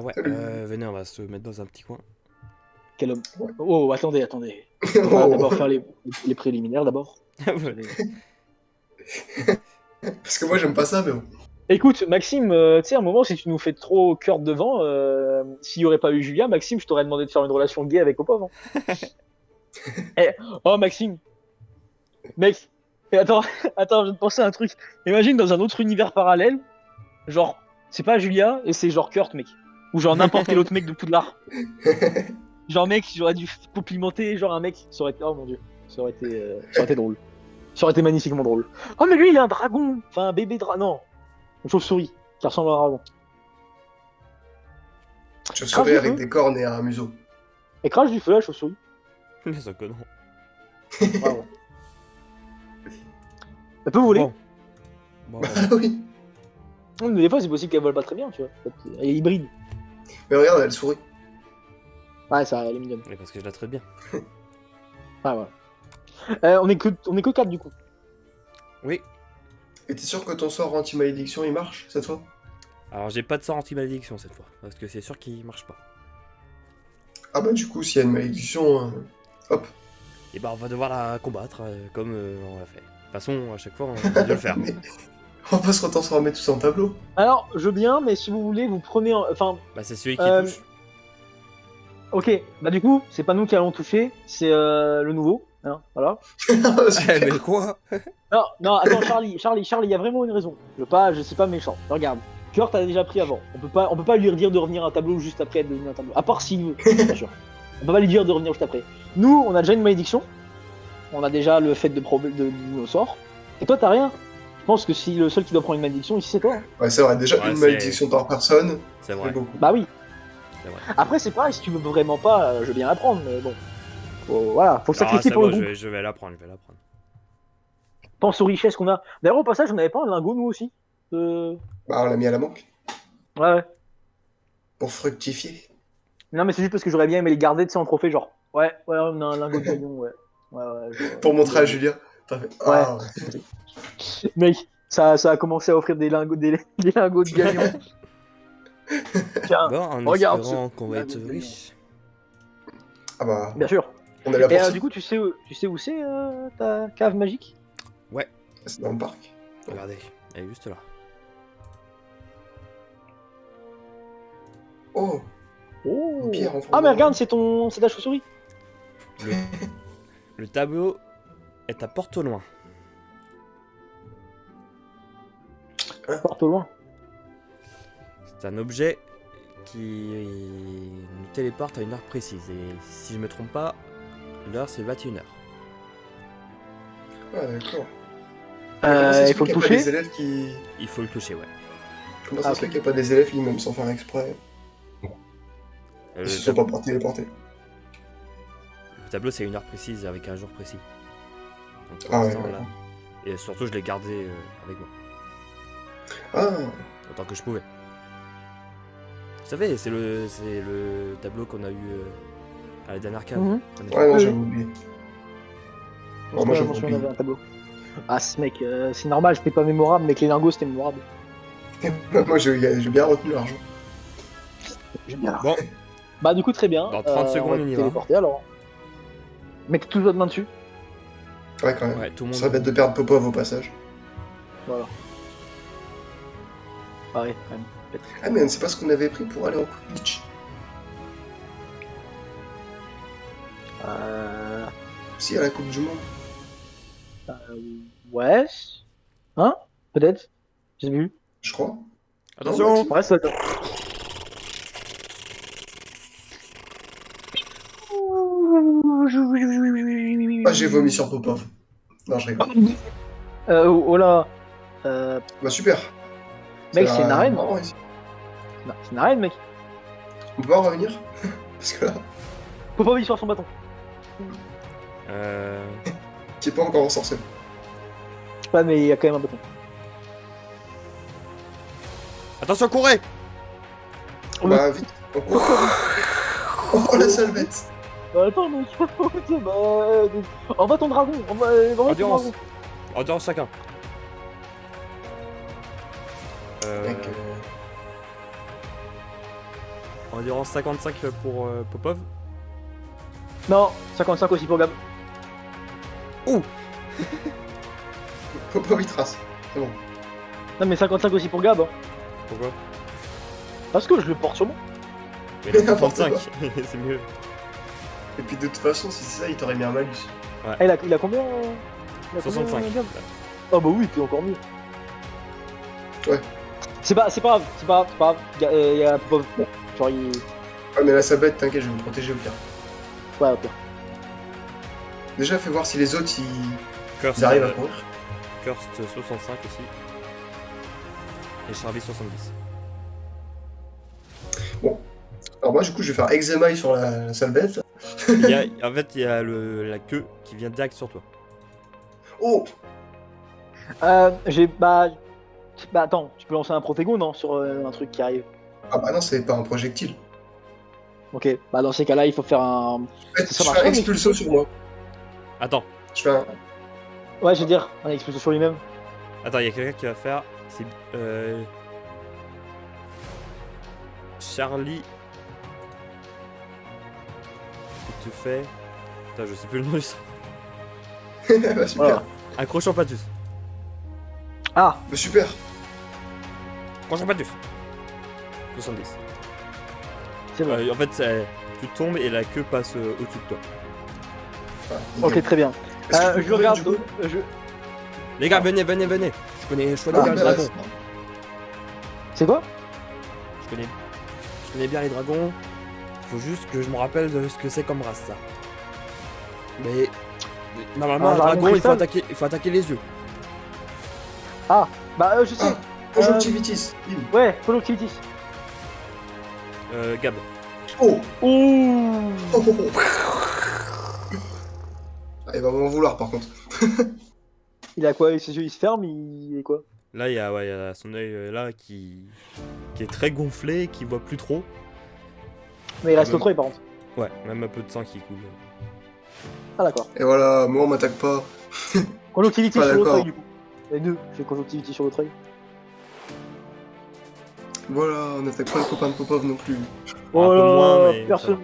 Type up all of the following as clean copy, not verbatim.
ouais, Salut. venez, on va se mettre dans un petit coin. Quel homme. Ouais. Oh, attendez. On va Oh. d'abord faire les préliminaires d'abord. Parce que moi, j'aime pas ça, mais bon. Écoute, Maxime, tu sais, à un moment, si tu nous fais trop cœur devant, s'il y aurait pas eu Julia, Maxime, je t'aurais demandé de faire une relation gay avec Popov. Hein. Oh, Maxime, mec, attends, attends, je viens de penser à un truc. Imagine dans un autre univers parallèle, genre, c'est pas Julia et c'est genre Kurt, mec. Ou genre n'importe quel autre mec de Poudlard. Genre, mec, j'aurais dû complimenter, genre un mec, ça aurait été, oh mon dieu, ça aurait été drôle. Ça aurait été magnifiquement drôle. Oh, mais lui, il a un dragon, enfin un bébé dragon, non, une chauve-souris qui ressemble à un dragon. Chauve-souris avec des cornes et un museau. Et crache du feu, la chauve-souris. Mais ça que non. Bravo. Elle peut voler. Bon, Bah voilà. oui. Mais des fois, c'est possible qu'elle vole pas très bien, tu vois. Elle est hybride. Mais regarde, elle sourit. Ouais, ça, elle est mignonne. Mais parce que je la traite bien. Ah, ouais. On est que 4 du coup. Oui. Et t'es sûr que ton sort anti-malédiction, il marche, cette fois? Alors j'ai pas de sort anti-malédiction cette fois. Parce que c'est sûr qu'il marche pas. Ah bah du coup, s'il y a une malédiction, hop. Et bah on va devoir la combattre comme on l'a fait. De toute façon, à chaque fois, on va le faire. Mais on va se retransformer tous en tableau. Alors, je veux bien, mais si vous voulez, vous prenez. Enfin, Bah c'est celui qui touche. ok. Bah, du coup, c'est pas nous qui allons toucher, c'est le nouveau. Hein, voilà. Super. Mais quoi? Non, attends, Charlie, il y a vraiment une raison. Je sais pas méchant. Regarde. Kurt a déjà pris avant. On peut pas lui dire de revenir à un tableau juste après de devenir un tableau. À part s'il veut, bien sûr. On peut pas lui dire de revenir juste après. Nous, on a déjà une malédiction. On a déjà le fait de nos sorts. Et toi, t'as rien. Je pense que si le seul qui doit prendre une malédiction ici, c'est toi. Hein. Ouais, c'est vrai, déjà Ouais, une c'est- malédiction par personne, C'est c'est vrai. beaucoup. Bah oui. C'est vrai. Après, c'est pareil, si tu veux vraiment pas, je veux bien la prendre, mais bon. Voilà, faut Ah, sacrifier c'est pour bon, le groupe. je vais la prendre, je vais la prendre. Pense aux richesses qu'on a. D'ailleurs, au passage, on avait pas un lingot, nous aussi. Bah, on l'a mis à la banque. Ouais. Pour fructifier. Non, mais c'est juste parce que j'aurais bien aimé les garder, tu sais, en trophée, genre. Ouais, on a un lingot de gagnon, ouais. Pour montrer à Julien. T'as fait. Ah, ouais. Mec, ça a commencé à offrir des lingots, des lingots de gagnon. Tiens, Bon, en regarde espérant qu'on va Ah, être bien. riche. Ah bah, bien sûr. on est là Et pour ça. du coup, tu sais où c'est ta cave magique? C'est dans le parc. Regardez, elle est juste là. Oh, Oh. une pierre en forme Ah, mais de- regarde, c'est ta chauve-souris. Le tableau est à porte au loin. Porte au loin. C'est un objet qui nous téléporte à une heure précise. Et si je me trompe pas, l'heure c'est 21h. Ah, d'accord. Comment ça se Il fait faut le qu'il y a pas des toucher. élèves qui. Il faut le toucher, ouais. Comment ça Ah, se fait ok. qu'il n'y a pas des élèves qui, même sans faire exprès, Le ils se sont pas téléportés? le tableau c'est une heure précise avec un jour précis. Donc pour Ah, l'instant ouais, là. Et surtout je l'ai gardé avec moi. Ah, Autant que je pouvais. Vous savez, c'est le tableau qu'on a eu à la dernière cave. Mhm. qu'on a fait. ouais, non, Oui. j'avais oublié. Non, moi, Je j'avais me souviens, on oublié. avait un tableau. Ah, ce mec, c'est normal, c'était pas mémorable, mais que les lingots c'était mémorable. Moi, j'ai bien retenu l'argent. J'aime bien. Bon, Bah, du coup, très bien. Dans 30 secondes, on va on y te va. téléporter alors. Mec, tout votre main dessus. Ouais, quand même. ouais, tout le Ça monde. serait bête de perdre Popov au passage. Voilà. Ah ouais, quand même. Ah, mais c'est pas ce qu'on avait pris pour aller en Quidditch. Si, à la Coupe du Monde. Ouais. Hein? Peut-être. J'ai vu. Je crois. Attention! Ouais, ça doit Ah, j'ai vomi sur Popov. Non, je rigole. oh là. Bah, super. Mec, Ça c'est une arène. marrant, ici. C'est une arène, mec. On peut pas en revenir? Parce que là, Faut pas vivre sur son bâton. tu es pas encore ensorcelé. Ouais, mais il y a quand même un bâton. Attention, courez! Bah, vite. On court. Oh, la sale bête. Bah, attends, mec. Envoie ton dragon. Envoie ton Endurance. dragon. Endurance chacun. Mec, Endurance 55 pour Popov. Non, 55 aussi pour Gab. Popov il trace. C'est bon. Non, mais 55 aussi pour Gab. Hein. Pourquoi? Parce que je le porte sur moi. Mais il a N'importe 55, quoi. c'est mieux. Et puis de toute façon, si c'est ça, il t'aurait mis un malus. Ah, il a combien il a combien, 65. Gab Ah bah oui, t'es encore mieux. Ouais. C'est pas grave. Il y a Popov. Genre, il. Ouais, mais là, ça bête, t'inquiète, je vais me protéger au pire. Ouais, au pire. Déjà, fais voir si les autres Curse, ils arrivent à courir. Curse 65 aussi. Et Charlie 70. Alors, moi, du coup, je vais faire Eczémail sur la sale bête. En fait, il y a la queue qui vient direct sur toi. Oh! Bah attends, tu peux lancer un Protego, non, sur un truc qui arrive. Ah bah non, c'est pas un projectile. Ok, bah dans ces cas-là, il faut faire un. En fait, Ça je marche fais un pas, expulso sur moi. Attends, Je fais un. Ouais, je veux dire, un explosion sur lui-même. il y a quelqu'un qui va faire. C'est Charlie. Qui te fait. Putain, je sais plus le nom du son. Bah, super. Voilà. Accrochant Patus. Ah, Bah, super. Accrochant Patus. 70. c'est bon. En fait, tu tombes et la queue passe au-dessus de toi. Ah, Ok, nickel. très bien. Est-ce que tu peux Je courir, regarde. du coup Les gars, venez. Je connais Ah, bien les bah, dragons. C'est quoi? Je connais bien les dragons. Faut juste que je me rappelle de ce que c'est comme race, ça. Mais normalement, Un un dragon dragon, cristal il faut attaquer les yeux. Bah, je sais. Conjonctivitis. Ouais, Conjunctivitis. Gab. Oh! Ouh. Oh, oh, oh. Ah, il va m'en vouloir par contre. Il a quoi? Ses yeux, ils se ferment, il est quoi? Là, il y a son œil là qui est très gonflé, qui voit plus trop. Mais il reste l'autre œil par contre. Ouais, même un peu de sang qui coule. Ah, d'accord. Et voilà, moi on m'attaque pas. Conjunctivitis Pas sur l'autre d'accord. œil, du coup. Les deux, j'ai Conjunctivitis sur l'autre œil. Voilà, on n'attaque pas le copain de Popov non plus. Un peu moins, mais personne.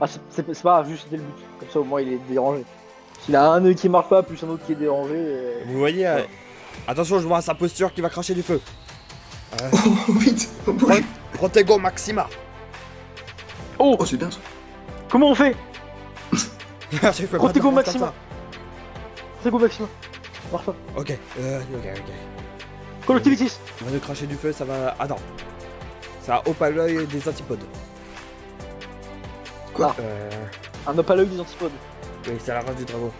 Ah, c'est pas grave, juste c'était le but. Comme ça, au moins, il est dérangé. S'il a un œil qui marche pas, plus un autre qui est dérangé. Vous voyez, attention, je vois sa posture qui va cracher du feu. Oh, vite, on bouge. Protego Maxima. Oh, Oh, c'est bien ça. comment on fait? J'ai fait pas Protego n'importe Maxima. comme Protego Maxima. Marche pas. ça. Ok. Conjunctivitis. On va nous cracher du feu, ça va. Attends. Ça a hop à l'œil des antipodes. Quoi Un op à l'œil des antipodes. Oui, c'est la race du dragon.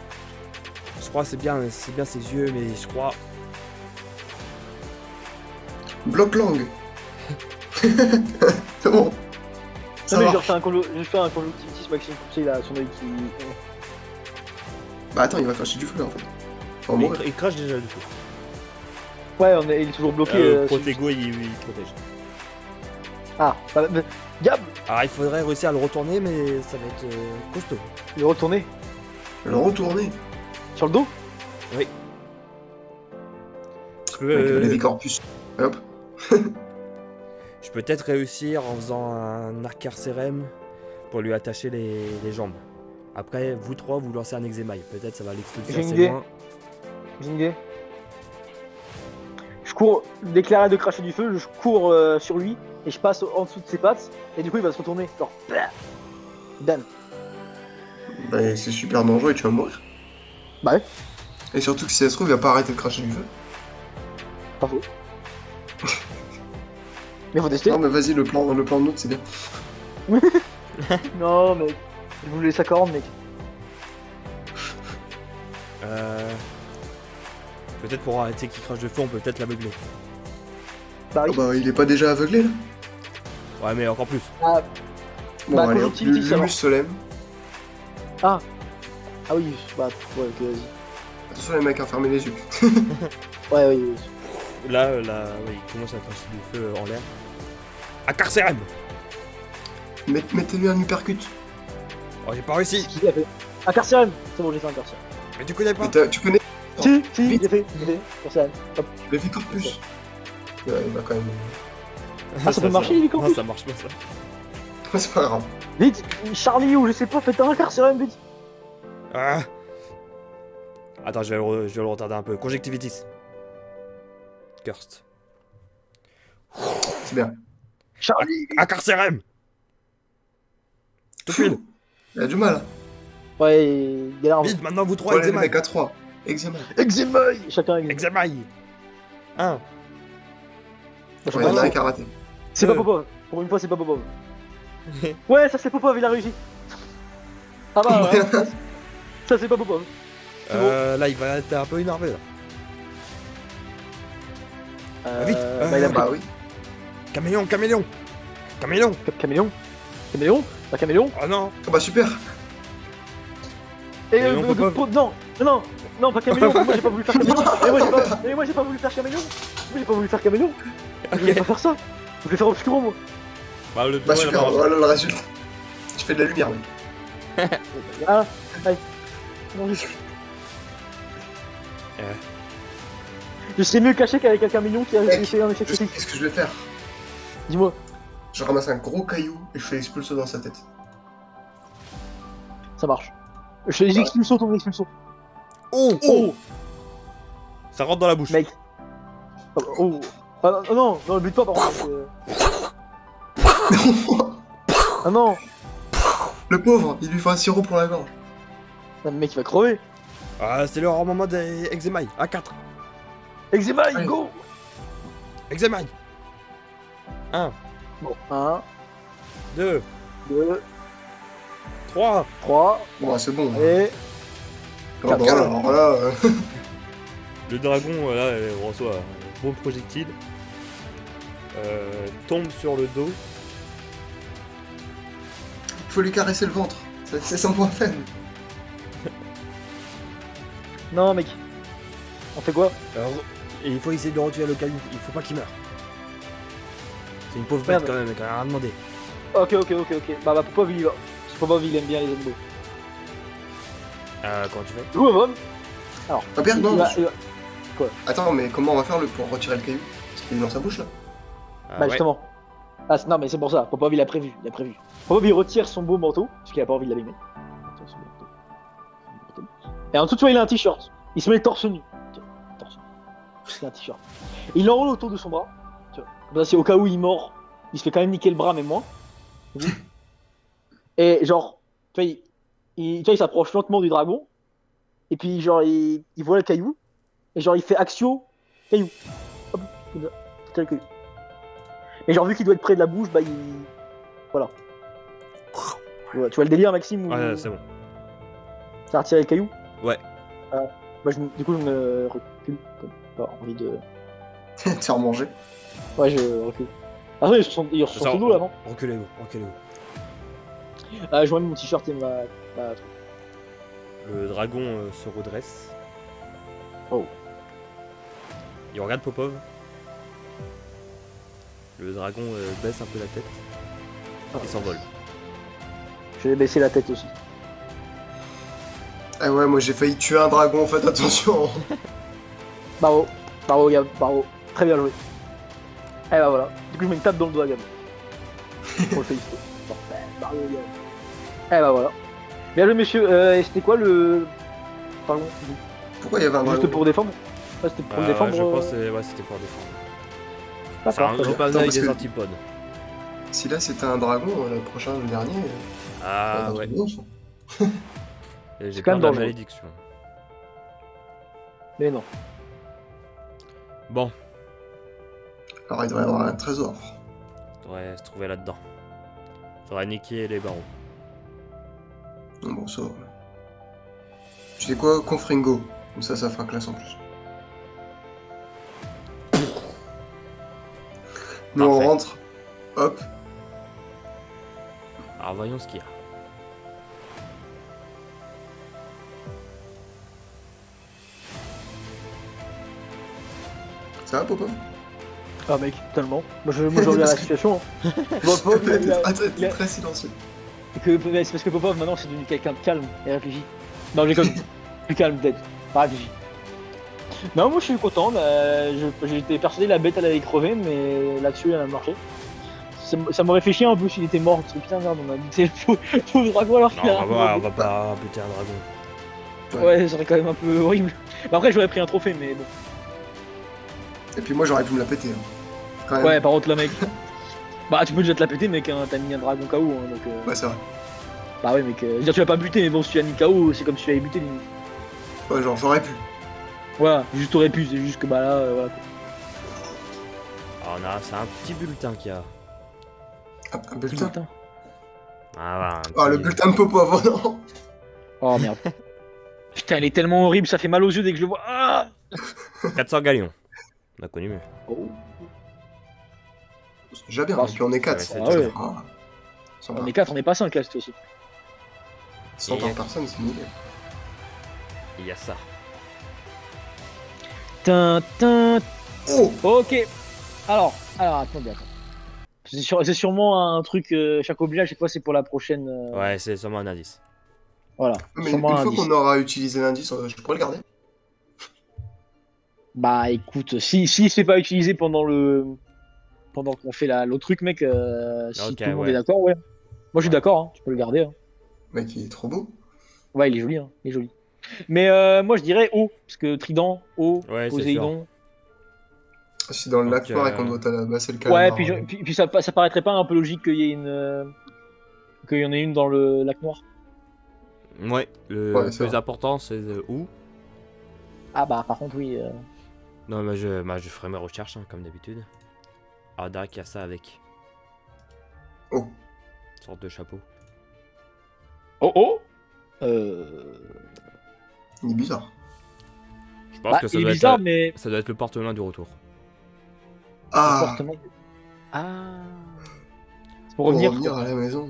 Je crois que c'est bien ses yeux, mais je crois. Bloc langue. C'est bon. Ça Non, mais va. je fais un conjonctivitis, Maxime, comme ça, il a son œil qui. Bah attends, il va cracher du feu là en fait. Oh, Mais moi. il crache déjà du feu. Ouais, il est toujours bloqué. Protego, il protège. Ah, bah, Gab, Alors il faudrait réussir à le retourner, mais ça va être costaud. il est retourné. Le retourner. Sur le dos. Oui. Je Avec le peux, Lévicorpus. Hop. je peux peut-être réussir en faisant un arcarcérem pour lui attacher les jambes. Après, vous trois, vous lancez un eczémail. Peut-être ça va l'expulser J'ai une assez idée. loin. J'ai une idée. Je cours, déclaré de cracher du feu, je cours sur lui et je passe en dessous de ses pattes et du coup il va se retourner. Genre, bam. Bah c'est super dangereux et tu vas mourir. Bah ouais, Et surtout que si ça se trouve, il va pas arrêter de cracher du feu. pas faux. Mais faut tester. Non mais vas-y, le plan de l'autre c'est bien. Non, mec. Je vous laisse à 40, mec. Peut-être pour arrêter qu'il crache de feu, on peut peut-être l'aveugler. Bah Ah oui. bah il est pas déjà aveuglé là. Ouais, mais encore plus. Ah, Bon Bah, allez, hop, conjonctivitis, le alors. mus solem. ah oui, bah ouais, ok, vas-y. Attention les mecs à fermer les yeux. Ouais, oui. Là, oui, il commence à cracher du feu en l'air. Arcarcérem. Mettez-lui un uppercut. Oh, j'ai pas réussi. Qui l'a fait? Un carcérem. C'est bon, j'ai fait un carcérem. Mais tu connais pas. Mais tu connais Si, Vite. j'ai fait. Carcérem. Hop. le Lévicorpus. Ouais, il va quand même. Ah, ça peut marcher, les mecs, en Non, plus. ça marche pas ça. C'est pas grave. Vite, Charlie ou je sais pas, faites un incarcéré, vite. Ah. Attends, je vais le retarder un peu. Conjectivitis. Curst. C'est bien. Charlie. Incarcérem. Tout pile. Il a du mal. Ouais, il galère. Vite, maintenant vous trois, Ouais, les Exemail. mecs à 3. Eczéma. Eczémaï. Chacun eczémaï. Exemail. 1. Moi, je Ouais, il y en a un pense- qui a raté. C'est pas Popov. Pour une fois, c'est pas Popov. Ouais, ça c'est Popov, il a réussi. Ah bah, ouais, ça c'est pas Popov. C'est bon. Là, il va être un peu énervé là. vite. Bah, il a Bah oui. Caméléon, caméléon. Caméléon. Caméléon. Caméléon. Pas caméléon. Oh non. Ah bah super. Et Caméléon Popov. non, pas caméléon. Moi j'ai pas voulu faire caméléon. Et moi j'ai pas voulu faire caméléon. Moi j'ai pas voulu faire caméléon. Je voulais pas faire ça. Je voulais faire obscuro moi. Bah, le Bah super, voilà le résultat. Je fais de la lumière, mec. Ah, allez. Non, je serais mieux caché qu'avec un caméléon qui a Mec, essayé un échec Je sais critique. ce que je vais faire. Dis-moi. Je ramasse un gros caillou et je fais expulser dans sa tête. Ça marche. Je fais les expulsions, ton expulsion. Oh. Oh, Ça rentre dans la bouche. mec. Oh. Ah, non, non, bute pas par contre. Ah non. Le pauvre, il lui faut un sirop pour la gorge. Le mec il va crever. Ah, c'est le hors moment des Exemail. À 4. Eczémaï, Allez. go. Exemail. 1, Bon, 1, 2, 2, 3. 3, Bon, bah, c'est bon. et... Ah bah, voilà, alors là, Le dragon, là, reçoit un bon projectile. Tombe sur le dos. il faut lui caresser le ventre. C'est son point faible. Non mec. On fait quoi? Et il faut essayer de retuer le caillou. Il faut pas qu'il meure. C'est une pauvre bête Merde. quand même, elle a rien demandé. Ok. Bah Popov il y va. Parce que Popov il aime bien les animaux. Comment tu fais? Go Popov. Ah merde, non. il va- Attends, mais comment on va faire pour retirer le caillou? Parce qu'il est dans sa bouche là. Ah, Bah ouais. justement. Ah non mais c'est pour ça. Popov il a prévu. Popov il retire son beau manteau. Parce qu'il a pas envie de l'abîmer. Retire son manteau. Et en dessous tu vois il a un t-shirt. Il se met le torse nu. Tiens, torse nu. C'est un t-shirt. Il l'enroule autour de son bras. Tu vois. Comme ça c'est au cas où il mord. Il se fait quand même niquer le bras mais moins. Et genre, tu vois, tu vois, il s'approche lentement du dragon. Et puis genre il voit le caillou. Et genre il fait axio caillou. Hop, comme ça. C'est le caillou. Et genre vu qu'il doit être près de la bouche, bah il. Voilà. Tu vois le délire Maxime ou... Ouais, c'est bon. T'as retiré le caillou? Ouais. Bah, du coup je me recule. Comme pas envie de. Te faire manger. Ouais je recule. Ah oui, il est sur son dos là, non? Reculez-vous, reculez-vous. Je vois mon t-shirt et ma truc. Le dragon se redresse. Oh. Il regarde Popov. Le dragon baisse un peu la tête. Il s'envole. Je vais baisser la tête aussi. Ah ouais, moi j'ai failli tuer un dragon, faites attention. Bravo, gars, bravo. Très bien joué. Et bah voilà. Du coup, je mets une tape dans le doigt, gars. Pour le féliciter. Bon, bravo, gars. Et bah voilà. Bien joué, messieurs. Et c'était quoi le. Pardon. Pourquoi il y avait un Juste dragon? pour défendre? Ouais, c'était pour le défendre. Je pense que ouais, c'était pour défendre. C'est D'accord. un très bien. groupe Attends, avec parce des que- antipodes. Si là c'était un dragon, le prochain, le dernier. Ah c'est un ouais. truc de ouf. Et j'ai C'est quand peur même de la dangereux. malédiction. Mais non. Bon, Alors il devrait y avoir un trésor. faudrait se trouver là-dedans. Faudrait niquer les barreaux. Bon, ça. Tu sais quoi, Confringo. Comme ça fera classe en plus. Nous on Parfait. rentre. Hop. Alors voyons ce qu'il y a. Ça va, Popo? Ah, mec, tellement. Moi, je reviens à la situation. Hein. Popov, T'es très silencieux. c'est parce que Popov, maintenant, c'est devenu quelqu'un de calme et réfléchi. Non, je déconne. Plus calme, peut-être. Pas réfléchi. Non, moi, je suis content. J'étais persuadé que la bête, elle allait crever, mais là-dessus, elle a marché. ça m'aurait fait chier un peu s'il était mort. Parce que putain, merde, on a buté le pauvre dragon alors qu'il a Non, on va pas buter un dragon. Ouais, ça serait quand même un peu horrible. Mais après, j'aurais pris un trophée, mais bon. Et puis moi, j'aurais pu me la péter. Hein. Quand même. Ouais, par contre, là, mec. Bah, tu peux déjà te la péter, mec, hein, t'as mis un dragon KO. Hein, donc, Ouais, c'est vrai. Bah, ouais, mec. Je veux dire, tu l'as pas buté, mais bon, si tu l'as mis KO, c'est comme si tu l'avais buté, limite. Ouais, genre, j'aurais pu. Voilà, juste t'aurais pu, c'est juste que bah là, voilà. Alors, c'est un petit bulletin qu'il y a. Un bulletin. Putain. Ah, Ah, le bulletin de Popo avant, non. Oh merde. Putain, elle est tellement horrible, ça fait mal aux yeux dès que je le vois. Ah 400 galions. On a connu mieux. oh. C'est déjà bien. Bah, Et puis on est 4. ouais, c'est déjà Ah, On est 4, on est pas 5 là, cette aussi. 100 par personne, c'est nickel. Il y a ça. Tintin. Oh. Ok. Alors, attendez. C'est sûrement un truc, chaque objet à chaque fois c'est pour la prochaine. Ouais, c'est sûrement un indice. Voilà. Mais une Sûrement fois un indice. qu'on aura utilisé l'indice, je pourrais le garder. Bah écoute, si c'est pas utilisé pendant qu'on fait l'autre truc, mec, si Ok, tout le monde ouais. est d'accord, ouais. Moi je suis Ouais. d'accord, hein, tu peux le garder. Hein. Mec, il est trop beau. Ouais, il est joli, hein, il est joli. Mais moi je dirais eau, parce que trident, eau, Ouais, c'est Poséidon. Si dans le Donc, lac noir et qu'on doit tabasser le Ouais, calamar. puis ça paraîtrait pas un peu logique qu'il y ait qu'il y en ait une dans le lac noir. Ouais, le Ouais, c'est plus vrai. important c'est où. Ah bah par contre oui. Non, mais je ferai mes recherches, hein, comme d'habitude. Ah, Dark, il y a ça avec. Oh. Une sorte de chapeau. Oh. Il est bizarre. Je pense Bah, que ça il est doit, bizarre, être, mais ça doit être le porte-main du retour. Ah. comportement. Ah. C'est pour Pour revenir. revenir quoi. à la maison.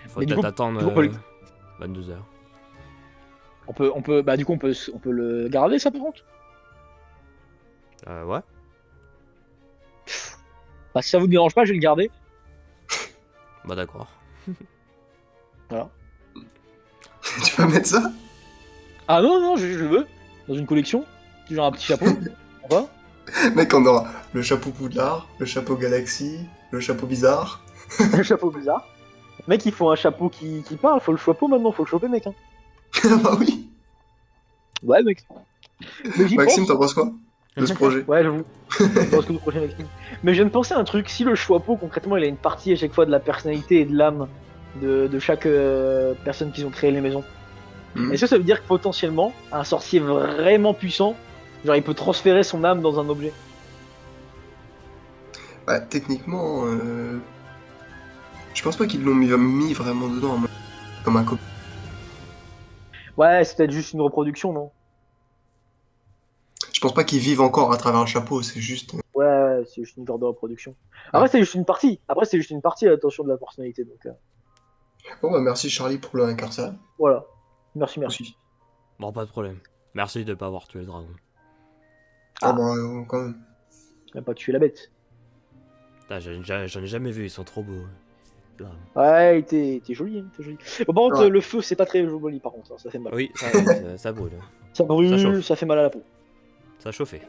Faut Mais du peut-être coup, attendre du coup, on peut le- 22h. Bah du coup on peut le garder ça par contre. Ouais. Bah si ça vous dérange pas, je vais le garder. Bah d'accord. Voilà. Tu peux mettre ça? Ah non, je le veux. Dans une collection. Genre un petit chapeau. Pourquoi Mec, on aura le chapeau Poudlard, le chapeau Galaxy, le chapeau bizarre. Un chapeau bizarre. Mec, il faut un chapeau qui parle. Faut le chapeau maintenant, faut le choper, mec. Hein. Bah oui. Ouais, mec. Mais j'y Maxime, pense. t'en penses quoi de ce projet? Ouais, j'avoue. Je pense que le prochain Maxime. Mais je viens de penser à un truc. Si le chapeau, concrètement, il a une partie à chaque fois de la personnalité et de l'âme de chaque personne qui ont créé les maisons. Hmm. Est-ce que ça veut dire que potentiellement, un sorcier vraiment puissant, genre il peut transférer son âme dans un objet? Bah, techniquement, je pense pas qu'ils l'ont mis vraiment dedans, comme un copain. Ouais, c'est peut-être juste une reproduction, non? Je pense pas qu'ils vivent encore à travers le chapeau, c'est juste. Ouais, c'est juste une genre de reproduction. Après, c'est juste une partie. Attention de la personnalité. Donc, Bon, bah merci Charlie pour le incarcéré voilà. Merci. aussi. Bon, pas de problème. Merci de pas avoir tué le dragon. Ah, Ah. bah, quand même. Tu n'as pas tué la bête. Putain, j'en ai jamais vu, ils sont trop beaux. Là. Ouais, t'es joli, hein, t'es joli. Bon, par contre, Ouais. le feu, c'est pas très joli, par contre, hein, ça fait mal. Oui, ça brûle. Ça brûle, Ça chauffe. ça fait mal à la peau. Ça a chauffé.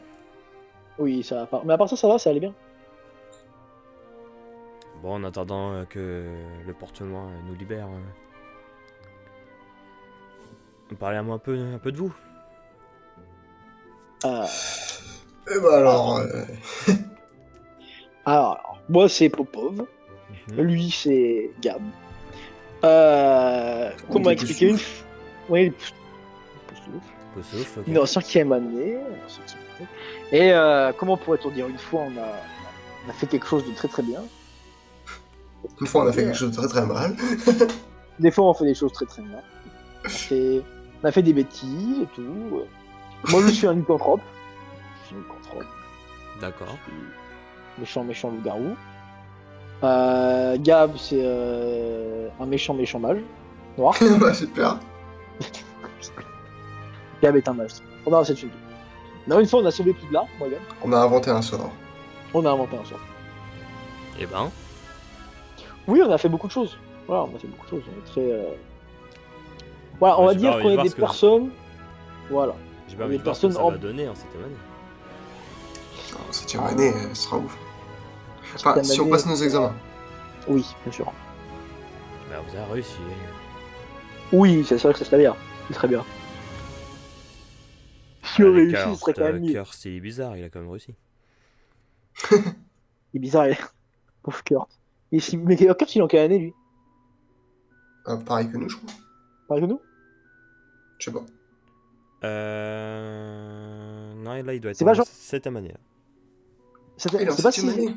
Oui, mais à part ça va, ça allait bien. Bon, en attendant que le porte-main nous libère, parlez-moi un peu de vous. Et bah alors, Alors, moi, c'est Popov. Mhm. Lui, c'est Gab. Comment des expliquer une Poussouf. Oui, Poussouf, ok. il est en 5e année. Et comment pourrait-on dire? Une fois, on a fait quelque chose de très très bien. Une fois, on a fait quelque chose de très très mal. Des fois, on fait des choses très très mal. On a fait des bêtises et tout. Moi, je suis un lycanthrope. D'accord. Méchant loup-garou. Gab, c'est un méchant mage. Noir. Bah, super. Gab est un mage. On a cette une. Une fois, on a sauvé Poudlard, moi, Gab. On a inventé un sort. On a inventé un sort. Et ben, Oui, on a fait beaucoup de choses. Voilà, on a fait beaucoup de choses. On est très. Voilà, on Ouais, va j'ai dire pas envie qu'on de est voir des ce que- personnes. Voilà. j'ai pas On envie est de voir ce que personne ça en- va donner en cette année. Alors, 7ème année, ce sera ouf. Enfin, si on passe nos examens. Oui, bien sûr. Bah, vous avez réussi. Oui, c'est sûr que ça serait bien. C'est très bien. Si on réussit, ce serait quand même mieux. Kurt, c'est bizarre, il a quand même réussi. Il est bizarre, pauvre Kurt. Mais Kurt, il est en quelle année, lui? Pareil que nous, je crois. Pareil que nous? Je sais pas. Non, là, il doit être C'est pas en genre- 7ème année. Là. Il est en C'est pas 7ème si... année.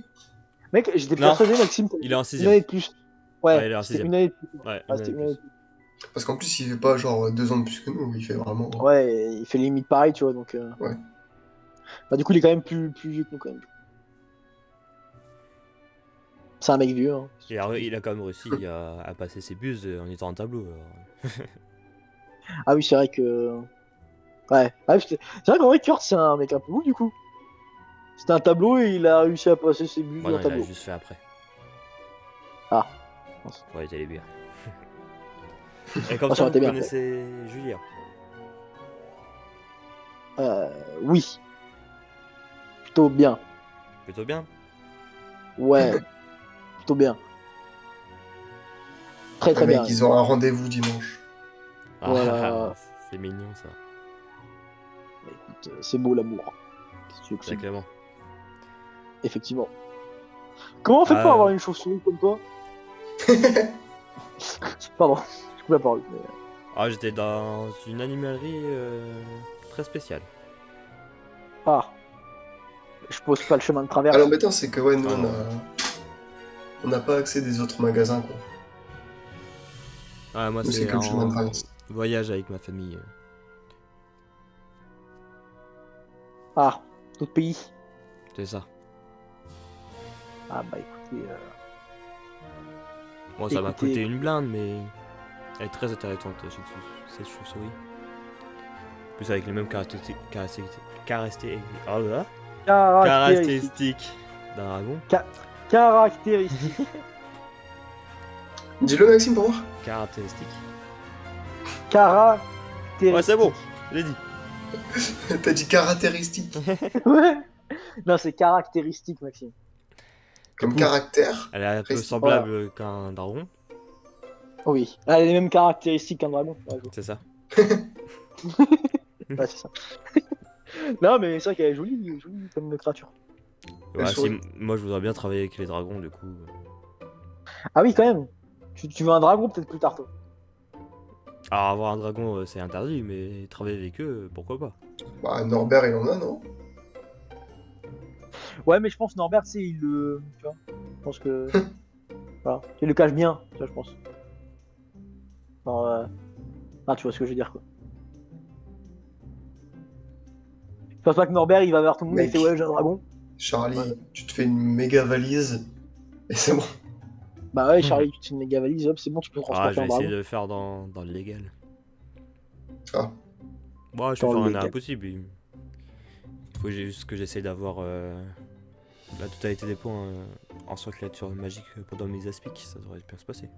Mec, j'étais Non, persuadé, Maxime, il est en une 6ème. année de plus. Ouais, Ouais, il est en c'était 6ème. une année de plus. Ouais, Ah, une c'était année une année de de plus. Parce qu'en plus, il fait pas genre 2 ans de plus que nous, il fait vraiment. Ouais, il fait limite pareil, tu vois, donc... Ouais. Bah, du coup, il est quand même plus vieux que nous, quand même. C'est un mec vieux, hein. Et il a quand même réussi à passer ses buses en étant en tableau. Alors. Ah oui, c'est vrai que... Ouais. Ah, c'est vrai qu'en vrai, Kurt, c'est un mec un peu ouf, du coup. C'était un tableau et il a réussi à passer ses buts Bon, en non, il a tableau. juste fait après. Ah. Ouais, il allait bien. Et comme Ah, ça, ça aurait vous été bien, connaissez Julien. Oui. Plutôt bien. Plutôt bien. Ouais. Plutôt bien. Très très Les bien. mecs, ils ont un rendez-vous dimanche. Voilà. C'est mignon ça. Écoute, c'est beau l'amour. Qu'est-ce que tu veux que je te dise ? Exactement. Effectivement. Comment on fait pour avoir une chauve-souris comme toi ? Pardon, je coupe la parole. Mais... Ah, j'étais dans une animalerie très spéciale. Ah. Je pose pas le chemin de travers. Ah, l'embêtant, c'est que ouais, nous, Ah, non. on n'a pas accès des autres magasins, quoi. Ah, moi, Nous, c'est c'est que le chemin de en traverse. voyage avec ma famille. Ah, d'autres pays. C'est ça. Ah bah écoutez... Bon, ça m'a Écoutez, coûté une blinde, mais elle est très intéressante cette chauve-souris. En plus, avec les mêmes caractéristiques d'un dragon. Caractéristiques. Dis-le, Maxime, pour voir. Caractéristiques. Caractéristiques. Ouais, c'est bon, je l'ai dit. T'as dit caractéristique. Ouais. Non, c'est caractéristique, Maxime. Comme coup, caractère. Elle est un peu Reste- semblable qu'un dragon, Oui. Elle a les mêmes caractéristiques qu'un dragon. Ouais, c'est ça. ouais, c'est ça. Non, mais c'est vrai qu'elle est jolie comme créature. Ouais, Elle sourit. moi, je voudrais bien travailler avec les dragons, du coup. Ah oui, quand même. Tu veux un dragon peut-être plus tard, toi. Alors, avoir un dragon, c'est interdit, mais travailler avec eux, pourquoi pas. Bah, Norbert, il en a, non? Ouais, mais je pense Norbert, tu sais, il le. Tu vois. Je pense que. Voilà. Il le cache bien, tu vois, je pense. Alors, ah, tu vois ce que je veux dire, quoi. Je pense pas que Norbert, il va vers tout le monde et il Mec. fait ouais, j'ai un dragon. Charlie, Ouais. tu te fais une méga valise. Et c'est bon. Bah ouais, Charlie, tu te fais une méga valise, hop, c'est bon, tu peux Ah, transporter je vais un dragon. essayer de le faire dans le légal. Ah. Bon, je Dans vais le faire un légal. impossible. Il faut juste que j'essaye d'avoir la totalité des points en cerclature magique pendant mes aspics, ça devrait bien se passer.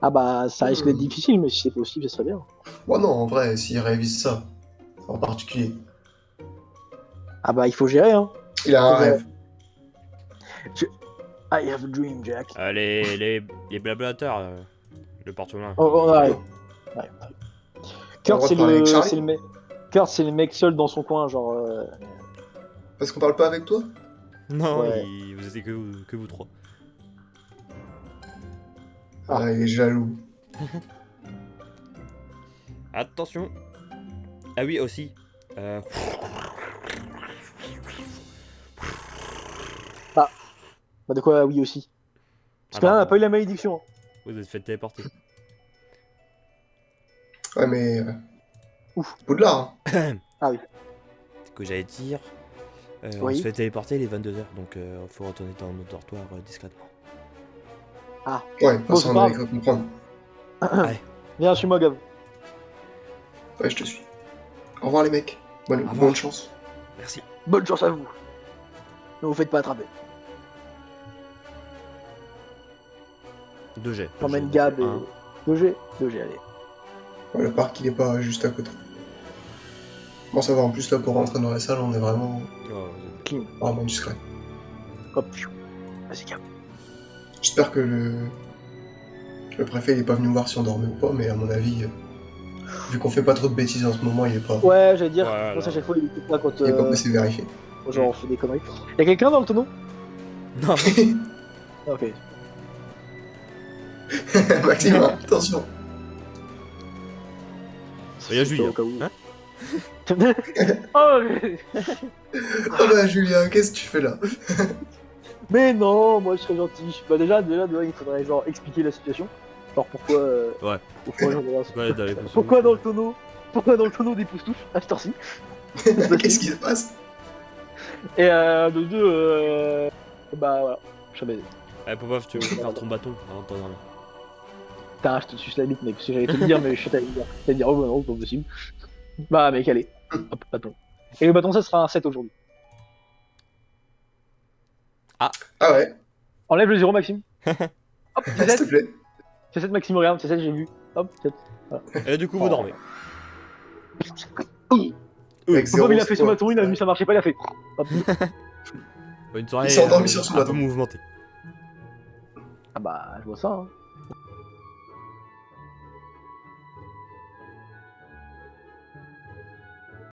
Ah bah, ça risque d'être difficile, mais si c'est possible, ça serait bien. Bon, non, en vrai, s'il révise ça, en particulier, Ah bah, il faut gérer, hein. il a un Faut gérer. rêve. I have a dream, Jack. Les blablateurs, le porte-main. Oh, ouais. Ouais. Kurt, va c'est parler avec le... Charlie c'est le mec. Kurt, c'est le mec seul dans son coin, genre. Parce qu'on parle pas avec toi? Non, Ouais. vous étiez que vous trois. Ah. Ah, il est jaloux. Attention. Ah oui, aussi. Bah, de quoi, oui aussi. Parce que là, on n'a pas eu la malédiction. Vous êtes fait téléporter. Ouais, mais. Ouf. Poudlard, hein. Ah oui. Ce que j'allais dire. On Oui. se fait téléporter les 22h, donc faut retourner dans notre dortoir discrètement. Ouais, Bon, ça, c'est on pas avait cru comprendre. Allez. Viens, suis-moi, Gab. Ouais, je te suis. Au revoir, les mecs. revoir. Bonne chance. Merci. Bonne chance à vous. Ne vous faites pas attraper. 2 jets. J'emmène Gab et. 2G. 2G, allez. Ouais, le parc, il est pas juste à côté. Bon, ça va, en plus, là, pour rentrer dans la salle, on est vraiment, Clean. vraiment discret. Hop, vas-y, cap. J'espère que le préfet il est pas venu voir si on dormait ou pas, mais à mon avis, vu qu'on fait pas trop de bêtises en ce moment, il est pas, Ouais, j'allais dire, Voilà. moi, à chaque fois, il écoute pas quand il est pas passé vérifier. genre, on fait des conneries. Y'a quelqu'un dans le tonneau? Non, Ah, ok. Maxime, attention. il y a Julien. Au cas où. Hein Oh, Oh bah Julien, qu'est-ce que tu fais là? mais non, moi je serais gentil. Bah déjà, il faudrait genre expliquer la situation. Genre pourquoi. Ouais. Pourquoi, genre, Ouais, dans les pouces. pourquoi dans le tonneau? Pourquoi dans le tonneau des pouces-touches à cette heure-ci? Qu'est-ce qui se passe? Et de deux, bah voilà, je savais. Eh, Popov, tu veux faire ton bâton en attendant là. Putain, je te suce la bite, mec, parce que j'allais te le dire, mais je t'allais dire. T'allais dire, oh bah non, c'est pas possible. Bah, mec, allez, hop, bâton. Et le bâton, ça sera un 7 aujourd'hui. Ah ouais, Enlève le 0, Maxime. Hop, c'est s'il te 7. plaît. C'est 7, Maxime, regarde, c'est 7, j'ai vu. Hop, 7. Et du coup, vous Oh. dormez. Avec Popov, il a zéro fait son score. bâton, il a vu ça marchait pas, il a fait. Hop. Une soirée Il s'est endormi sur son un peu bâton. mouvementée. Ah bah, je vois ça, hein.